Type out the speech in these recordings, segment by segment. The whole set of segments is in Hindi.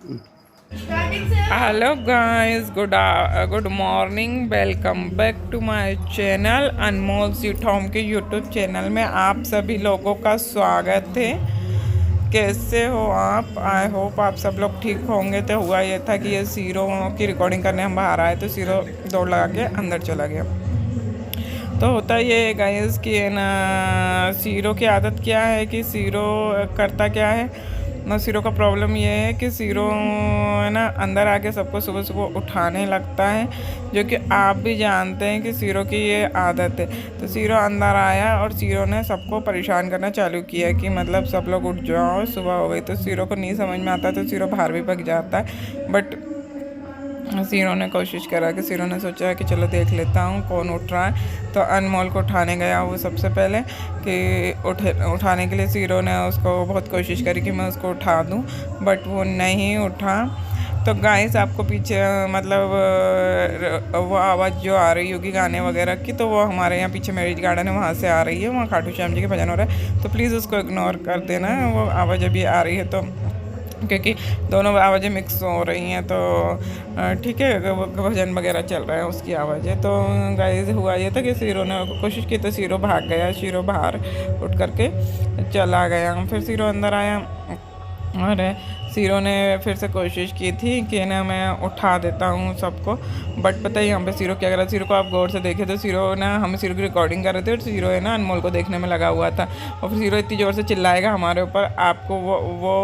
Hello guys, good morning. Welcome back to my channel Anmol sweet home के यूट्यूब चैनल में आप सभी लोगों का स्वागत है। कैसे हो आप? आई होप आप सब लोग ठीक होंगे। तो हुआ ये था कि ये सीरो की रिकॉर्डिंग करने हम बाहर आए तो सीरो दौड़ लगा के अंदर चला गया। तो होता ये गाइस कि ना, सीरो की आदत क्या है कि सीरो करता क्या है ना, सीरो का प्रॉब्लम ये है कि सीरो है ना अंदर आके सबको सुबह सुबह उठाने लगता है, जो कि आप भी जानते हैं कि सीरो की ये आदत है। तो सीरो अंदर आया और सीरो ने सबको परेशान करना चालू किया कि मतलब सब लोग उठ जाओ, सुबह हो गई। तो सीरो को नहीं समझ में आता, तो सीरो बाहर भी भग जाता है। बट सीरो ने कोशिश करा कि सीरो ने सोचा कि चलो देख लेता हूँ कौन उठ रहा है। तो अनमोल को उठाने गया वो सबसे पहले कि उठाने के लिए सीरो ने उसको बहुत कोशिश करी कि मैं उसको उठा दूँ, बट वो नहीं उठा। तो गाइस आपको पीछे मतलब वो आवाज़ जो आ रही होगी गाने वगैरह की, तो वो हमारे यहाँ पीछे मैरिज गार्डन है वहाँ से आ रही है। वहाँ खाटू श्याम जी के भजन हो रहा है, तो प्लीज़ उसको इग्नोर कर देना। वो आवाज़ अभी आ रही है तो क्योंकि दोनों आवाज़ें मिक्स हो रही हैं, तो ठीक है, भजन वगैरह चल रहा है उसकी आवाज़ें। तो गाइस हुआ ये था कि सीरो ने कोशिश की तो सीरो भाग गया। सीरो बाहर उठ करके चला गया। फिर सीरो अंदर आया और सीरो ने फिर से कोशिश की थी कि ना मैं उठा देता हूँ सबको। बट पता है यहाँ पे सीरो क्या कर रहा है? सीरो को आप गौर से देखे तो सीरो ना, हम सीरो की रिकॉर्डिंग कर रहे थे और सीरो है ना अनमोल को देखने में लगा हुआ था। और फिर सीरो इतनी ज़ोर से चिल्लाएगा हमारे ऊपर, आपको वो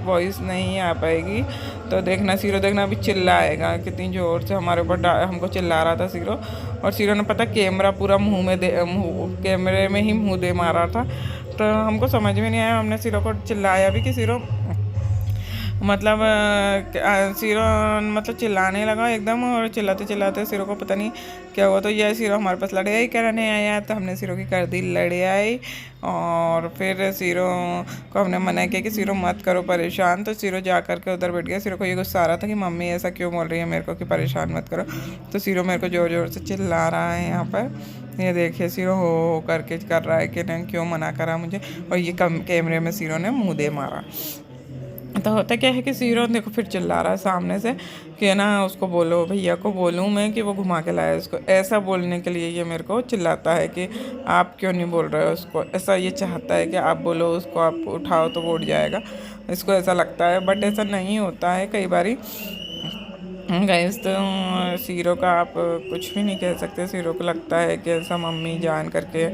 वॉइस नहीं आ पाएगी। तो देखना सीरो, देखना अभी चिल्लाएगा कितनी ज़ोर से हमारे ऊपर हमको चिल्ला रहा था सीरो। और सीरो ने पता कैमरा पूरा मुँह में कैमरे में ही मुँह दे मारा था। तो हमको समझ में नहीं आया, हमने सीरो को चिल्लाया भी कि सीरो मतलब सीरो मतलब चिल्लाने लगा एकदम। और चिल्लाते चिल्लाते सीरो को पता नहीं क्या हुआ, तो यह सीरो हमारे पास लड़ाई करने आया। तो हमने सीरो की कर दी लड़ाई। और फिर सीरो को हमने मना किया कि सीरो मत करो परेशान। तो सीरो जा कर के उधर बैठ गया। सीरो को ये गुस्सा आ रहा था कि मम्मी ऐसा क्यों बोल रही है मेरे को कि परेशान मत करो। तो सीरो मेरे को ज़ोर ज़ोर से चिल्ला रहा है यहाँ पर। ये देखिए सीरो हो करके कर रहा है कि नहीं क्यों मना करा मुझे। और ये कैमरे में सीरो ने मुँह दे मारा। तो होता क्या है कि सीरो देखो फिर चिल्ला रहा है सामने से कि ना उसको बोलो, भैया को बोलूँ मैं कि वो घुमा के लाए उसको। ऐसा बोलने के लिए ये मेरे को चिल्लाता है कि आप क्यों नहीं बोल रहे हो उसको। ऐसा ये चाहता है कि आप बोलो उसको, आप उठाओ तो वो उठ जाएगा। इसको ऐसा लगता है, बट ऐसा नहीं होता है कई बारी। गाइस तो सीरो का आप कुछ भी नहीं कह सकते। सीरो को लगता है कि ऐसा मम्मी जान करके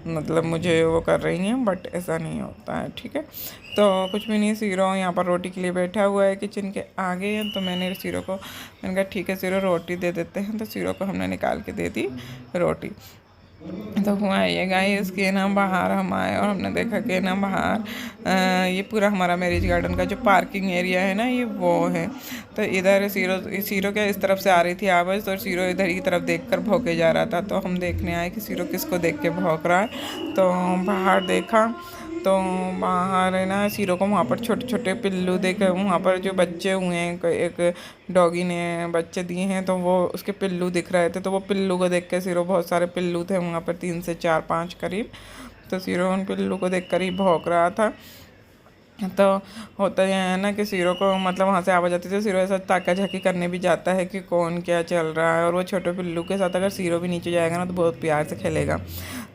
मतलब मुझे वो कर रही हैं, बट ऐसा नहीं होता है। ठीक है, तो कुछ भी नहीं। सीरो यहाँ पर रोटी के लिए बैठा हुआ है किचन के आगे। तो मैंने सीरो को मैंने कहा ठीक है सीरो रोटी दे देते हैं। तो सीरो को हमने निकाल के दे दी रोटी। तो हुआ ये गाइस कि ना बाहर हम आए और हमने देखा कि ना बाहर ये पूरा हमारा मैरिज गार्डन का जो पार्किंग एरिया है ना, ये वो है। तो इधर सीरो सीरो क्या इस तरफ से आ रही थी आवाज़, तो सीरो इधर की तरफ देखकर भौंके जा रहा था। तो हम देखने आए कि सीरो किसको देख के भौंक रहा है। तो बाहर देखा तो बाहर है ना सीरो को वहाँ पर छोटे छोटे पिल्लू देखे। वहाँ पर जो बच्चे हुए हैं, एक डॉगी ने बच्चे दिए हैं, तो वो उसके पिल्लू दिख रहे थे। तो वो पिल्लू को देख के सीरो, बहुत सारे पिल्लू थे वहाँ पर 3 से 4 5 करीब। तो सीरो उन पिल्लू को देख कर ही भौंक रहा था। तो होता यह है ना कि सीरो को मतलब वहाँ से आवाज़ आती थी, सीरो ऐसा ताका झाकी करने भी जाता है कि कौन क्या चल रहा है। और वो छोटे पिल्लू के साथ अगर सीरो भी नीचे जाएगा ना तो बहुत प्यार से खेलेगा।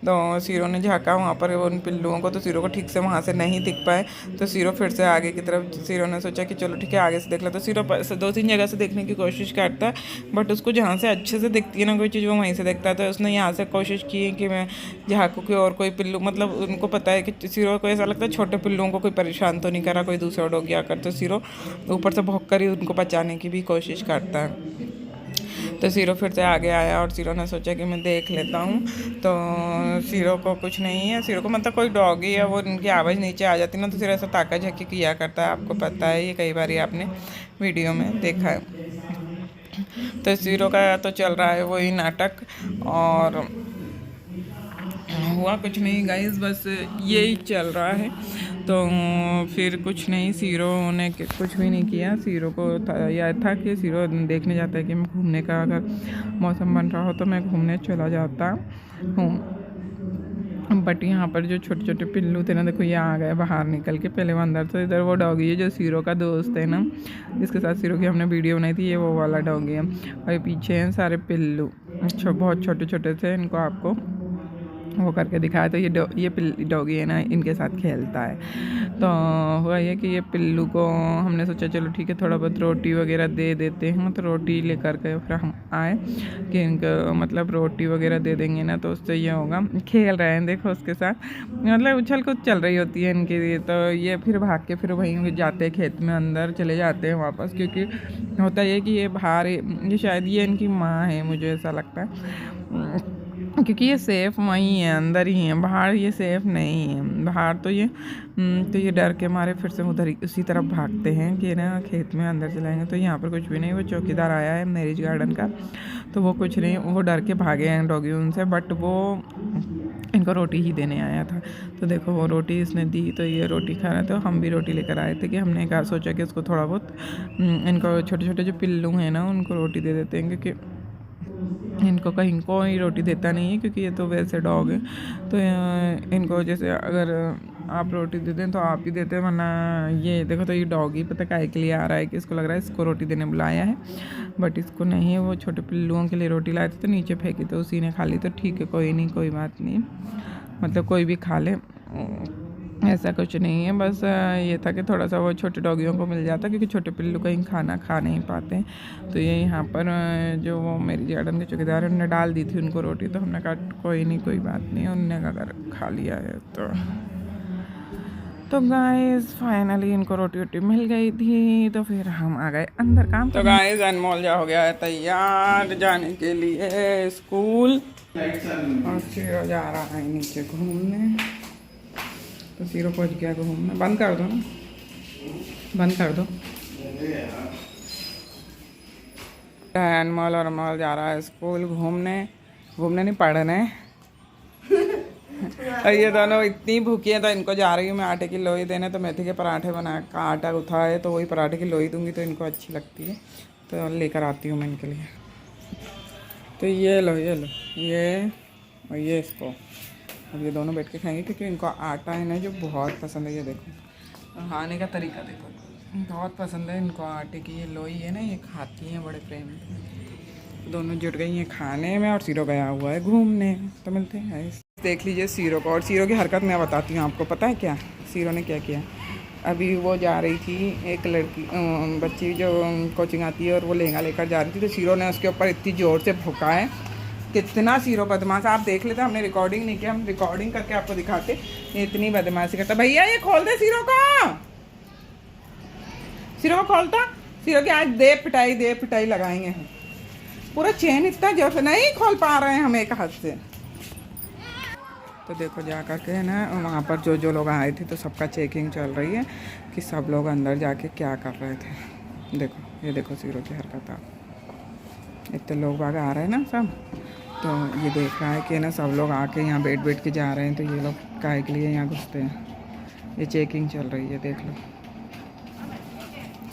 तो सीरो ने झाँका वहाँ पर उन पिल्लुओं को, तो सीरो को ठीक से वहाँ से नहीं दिख पाए। तो सीरो फिर से आगे की तरफ, सीरो ने सोचा कि चलो ठीक है आगे से देख लो। तो सीरो 2-3 जगह से देखने की कोशिश करता है, बट उसको जहाँ से अच्छे से दिखती है ना कोई चीज़, वो वहीं से देखता है। तो उसने यहाँ से कोशिश की कि मैं झाँकू की और कोई पिल्लू, मतलब उनको पता है कि सीरो को ऐसा लगता है छोटे पिल्लुओं को कोई परेशान तो नहीं करा कोई दूसरा डॉगी आकर। तो सीरो ऊपर से भौंक कर ही उनको बचाने की भी कोशिश करता है। तो सीरो फिर से आगे आया और सीरो ने सोचा कि मैं देख लेता हूँ। तो सीरो को कुछ नहीं है। सीरो को मतलब कोई डॉगी है वो उनकी आवाज़ नीचे आ जाती ना, तो सीरो ऐसा ताका झाकी किया करता है। आपको पता है, ये कई बार आपने वीडियो में देखा है। तो सीरो का तो चल रहा है वही नाटक। और हुआ कुछ नहीं गाइस, बस यही चल रहा है। तो फिर कुछ नहीं, सीरो ने कुछ भी नहीं किया। सीरो को यह था कि सीरो देखने जाता है कि मैं घूमने का, अगर मौसम बन रहा हो तो मैं घूमने चला जाता हूँ। बट यहाँ पर जो छोटे छोटे पिल्लू थे ना, देखो ये आ गए बाहर निकल के। पहले वो अंदर तो इधर वो डॉगी है जो सीरो का दोस्त है ना, जिसके साथ सीरो की हमने वीडियो बनाई थी, ये वो वाला डॉगी है। और ये पीछे हैं सारे पिल्लू, बहुत छोटे छोटे थे। इनको आपको वो करके दिखाया। तो ये डॉगी है ना, इनके साथ खेलता है। तो हुआ ये कि ये पिल्लू को हमने सोचा चलो ठीक है थोड़ा बहुत रोटी वगैरह दे देते हैं। तो रोटी लेकर के फिर हम आए कि इनको मतलब रोटी वगैरह दे देंगे ना तो उससे ये होगा। खेल रहे हैं देखो उसके साथ, मतलब उछल कूद चल रही होती है इनके लिए। तो ये फिर भाग के फिर वहीं जाते हैं खेत में, अंदर चले जाते हैं वापस। क्योंकि होता ये कि ये बाहर, ये शायद ये इनकी माँ है, मुझे ऐसा लगता है। क्योंकि ये सेफ़ वहीं है, अंदर ही है, बाहर ये सेफ़ नहीं है। बाहर तो ये डर के मारे फिर से उधर उसी तरफ भागते हैं कि ना खेत में अंदर चलाएंगे। तो यहाँ पर कुछ भी नहीं, वो चौकीदार आया है मैरिज गार्डन का, तो वो कुछ नहीं, वो डर के भागे हैं डॉगी उनसे। बट वो इनको रोटी ही देने आया था। तो देखो वो रोटी इसने दी, तो ये रोटी खा रहे थे। तो हम भी रोटी लेकर आए थे कि हमने कहा सोचा कि उसको थोड़ा बहुत इनको छोटे छोटे जो पिल्लू हैं ना उनको रोटी दे देते हैं। क्योंकि इनको कहीं कोई रोटी देता नहीं है, क्योंकि ये तो वैसे डॉग है। तो इनको जैसे अगर आप रोटी दे दें तो आप ही देते हैं, वरना ये देखो। तो ये डॉगी पता काहे के लिए आ रहा है कि इसको लग रहा है इसको रोटी देने बुलाया है, बट इसको नहीं है। वो छोटे पिल्लुओं के लिए रोटी लाए थे तो नीचे फेंकी, तो उसी ने खा ली। तो ठीक है, कोई नहीं, कोई बात नहीं, मतलब कोई भी खा ले, ऐसा कुछ नहीं है। बस ये था कि थोड़ा सा वो छोटे डॉगियों को मिल जाता, क्योंकि छोटे पिल्लू कहीं खाना खा नहीं पाते। तो ये यहाँ पर जो वो मेरी गार्डन के चौकीदार उन्होंने डाल दी थी उनको रोटी। तो हमने कहा कोई नहीं, कोई बात नहीं, उनने अगर खा लिया है तो गाइस फाइनली इनको रोटी वोटी मिल गई थी। तो फिर हम आ गए अंदर काम। तो गाइस अनमोल जा हो गया है तैयार जाने के लिए स्कूल, और सीरो जा रहा है नीचे घूमने। तो सीरो पहुंच गया घूमने। बंद कर दो ना, बंद कर दो। अनमोल और अनमोल जा रहा है स्कूल घूमने नहीं, पढ़ने। और ये दोनों इतनी भूखी है, तो इनको जा रही हूँ मैं आटे की लोई देने। तो मेथी के पराठे बना का आटा उठा है, तो वही पराठे की लोई दूंगी, तो इनको अच्छी लगती है। तो लेकर आती हूँ मैं इनके लिए। तो ये लो ये और ये इसको, अब ये दोनों बैठ के खाएंगे, क्योंकि इनको आटा है ना जो बहुत पसंद है। ये देखो खाने का तरीका देखो, बहुत पसंद है इनको आटे की ये लोई है ना, ये खाती हैं बड़े प्रेम से। दोनों जुट गई हैं खाने में, और सीरो गया हुआ है घूमने। तो मिलते हैं, देख लीजिए सीरो को। और सीरो की हरकत मैं बताती हूँ आपको। पता है क्या सीरो ने क्या किया? अभी वो जा रही थी, एक लड़की बच्ची जो कोचिंग आती है, और वो लहंगा लेकर जा रही थी। तो सीरो ने उसके ऊपर इतनी ज़ोर से भौंका है। कितना सीरो बदमाश, आप देख लेते। हमने रिकॉर्डिंग नहीं किया, हम रिकॉर्डिंग करके आपको दिखाते। ये इतनी बदमाशी करता। भैया ये खोल दे सीरो को, सीरो को खोलता। सीरो की आज दे पिटाई लगाएंगे हम। पूरा चेन इतना जोर से नहीं खोल पा रहे हैं हम एक हाथ से। तो देखो जा कर के ना वहाँ पर जो लोग आए थे, तो सबका चेकिंग चल रही है कि सब लोग अंदर जाके क्या कर रहे थे। देखो ये देखो सीरो की हरकत। आप इतने लोग बाग आ रहे हैं ना सब, तो ये देख रहा है कि ना सब लोग आके यहाँ बैठ के जा रहे हैं। तो ये लोग काहे के लिए यहाँ घुसते हैं? ये चेकिंग चल रही है, देख लो।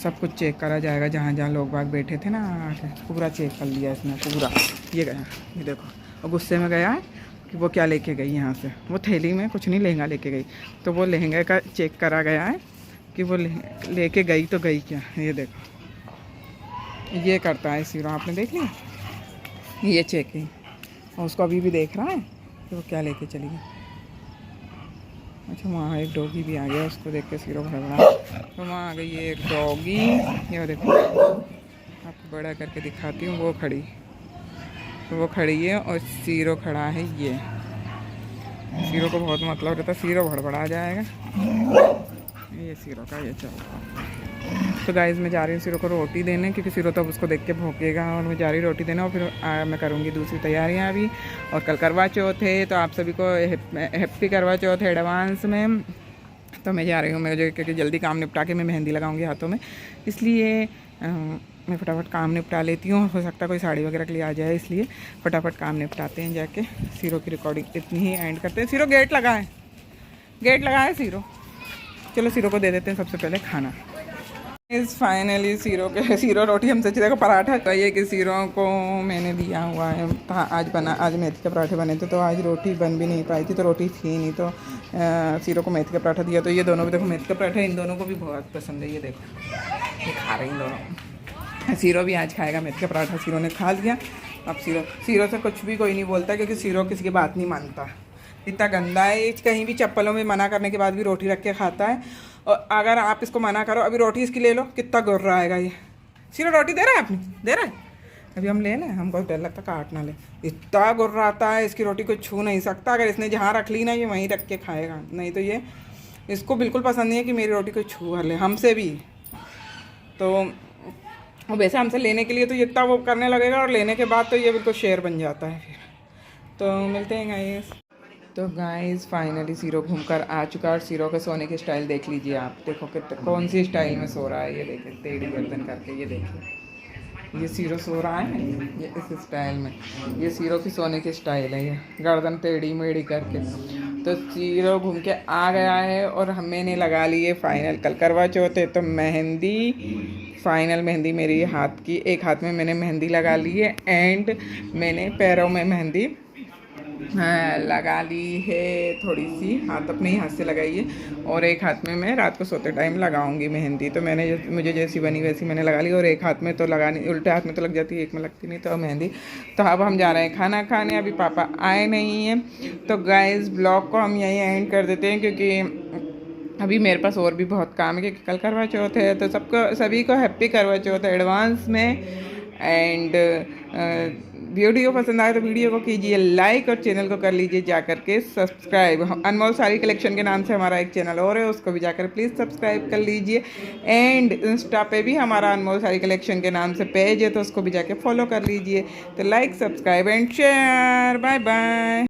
सब कुछ चेक करा जाएगा, जहाँ जहाँ लोग बाग बैठे थे ना आके पूरा चेक कर लिया इसने पूरा। ये गया, ये देखो, और गुस्से में गया है कि वो क्या लेके गई यहाँ से। वो थैली में कुछ नहीं, लहंगा लेके गई। तो वो लहंगे का चेक करा गया है कि वो लेके गई तो गई क्या। ये देखो ये करता है सीरो, आपने देख लिया ये चेकिंग। और उसको अभी भी देख रहा है कि वो क्या लेके चली गई। अच्छा वहाँ एक डॉगी भी आ गया, उसको देख के सीरो भड़बड़ा। तो वहाँ आ गई एक डॉगी, ये देखो आपको बड़ा करके दिखाती हूँ। वो खड़ी, तो वो खड़ी है, और सीरो खड़ा है। ये सीरो को बहुत मतलब रहता है, सीरो भड़बड़ा जाएगा। ये सीरो का ये चल रहा है। तो गाइस मैं जा रही हूँ सीरो को रोटी देने, क्योंकि सीरो तब उसको देख के भौंकेगा। और मैं जा रही रोटी देने, और फिर मैं करूँगी दूसरी तैयारियाँ भी। और कल करवा चौथ है, तो आप सभी को हैप्पी करवा चौथ एडवांस में। तो मैं जा रही हूँ, मुझे क्योंकि जल्दी काम निपटा के मैं मेहंदी लगाऊंगी हाथों में, इसलिए मैं फटाफट काम निपटा लेती हूँ। हो सकता है कोई साड़ी वगैरह के लिए आ जाए, इसलिए फटाफट काम निपटाते हैं जाके। सीरो की रिकॉर्डिंग इतनी ही एंड करते हैं। सीरो गेट लगा है सीरो। चलो सीरो को दे देते हैं सबसे पहले खाना। इस फाइनली सीरो रोटी हम सोचे देखो पराठा चाहिए कि सीरो को मैंने दिया हुआ है था। आज मेथी के पराठे बने थे, तो आज रोटी बन भी नहीं पाई थी, तो रोटी थी नहीं, तो सीरो को मेथी का पराठा दिया। तो ये दोनों भी देखो मेथी का पराठा इन दोनों को भी बहुत पसंद है। ये देखो ये खा रही इन दोनों। सीरो भी आज खाएगा मेथी का पराठा। सीरो ने खा लिया। अब सीरो से कुछ भी कोई नहीं बोलता, क्योंकि सीरो किसी की बात नहीं मानता। इतना गंदा है, कहीं भी चप्पलों में मना करने के बाद भी रोटी रख के खाता है। और अगर आप इसको मना करो, अभी रोटी इसकी ले लो, कितना गुर रहा आएगा ये। सीरो रोटी दे रहा है, आपने दे रहा है, अभी हम ले लें, हमको डर लगता काट ना ले। इतना गुर आता है, इसकी रोटी कोई छू नहीं सकता। अगर इसने जहाँ रख ली ना, ये वहीं रख के खाएगा, नहीं तो ये इसको बिल्कुल पसंद नहीं है कि मेरी रोटी कोई छू ले, हमसे भी। तो वैसे हमसे लेने के लिए तो इतना वो करने लगेगा, और लेने के बाद तो ये बिल्कुल शेर बन जाता है फिर। तो मिलते हैं गाइस। तो गाइस फाइनली सीरो घूमकर आ चुका है, और सीरो के सोने की स्टाइल देख लीजिए आप। देखो कि कौन सी स्टाइल में सो रहा है, ये देखिए टेढ़ी गर्दन करके। ये देखिए ये सीरो सो रहा है ये इस स्टाइल में। ये सीरो की सोने की स्टाइल है, ये गर्दन टेढ़ी मेढ़ी करके। तो सीरो घूम के आ गया है, और मैंने लगा ली है फाइनल। कल करवा चौथ है, तो मेहंदी फाइनल मेहंदी मेरी हाथ की, एक हाथ में मैंने मेहंदी लगा ली है, एंड मैंने पैरों में मेहंदी लगा ली है। थोड़ी सी हाथ अपने ही हाथ से लगाई है, और एक हाथ में मैं रात को सोते टाइम लगाऊंगी मेहंदी। तो मुझे जैसी बनी वैसी मैंने लगा ली, और एक हाथ में तो लगानी, उल्टे हाथ में तो लग जाती है, एक में लगती नहीं तो मेहंदी। तो अब हम जा रहे हैं खाना खाने, अभी पापा आए नहीं हैं। तो गाइस ब्लॉग को हम यहीं एंड कर देते हैं, क्योंकि अभी मेरे पास और भी बहुत काम है, क्योंकि कल करवा चौथ है। तो सभी को हैप्पी करवा चौथ एडवांस में। एंड वीडियो पसंद आए तो वीडियो को कीजिए लाइक, और चैनल को कर लीजिए जाकर के सब्सक्राइब। अनमोल साड़ी कलेक्शन के नाम से हमारा एक चैनल और है, उसको भी जाकर प्लीज़ सब्सक्राइब कर लीजिए। एंड इंस्टा पे भी हमारा अनमोल साड़ी कलेक्शन के नाम से पेज है, तो उसको भी जाके फॉलो कर लीजिए। तो like, subscribe and share. Bye bye.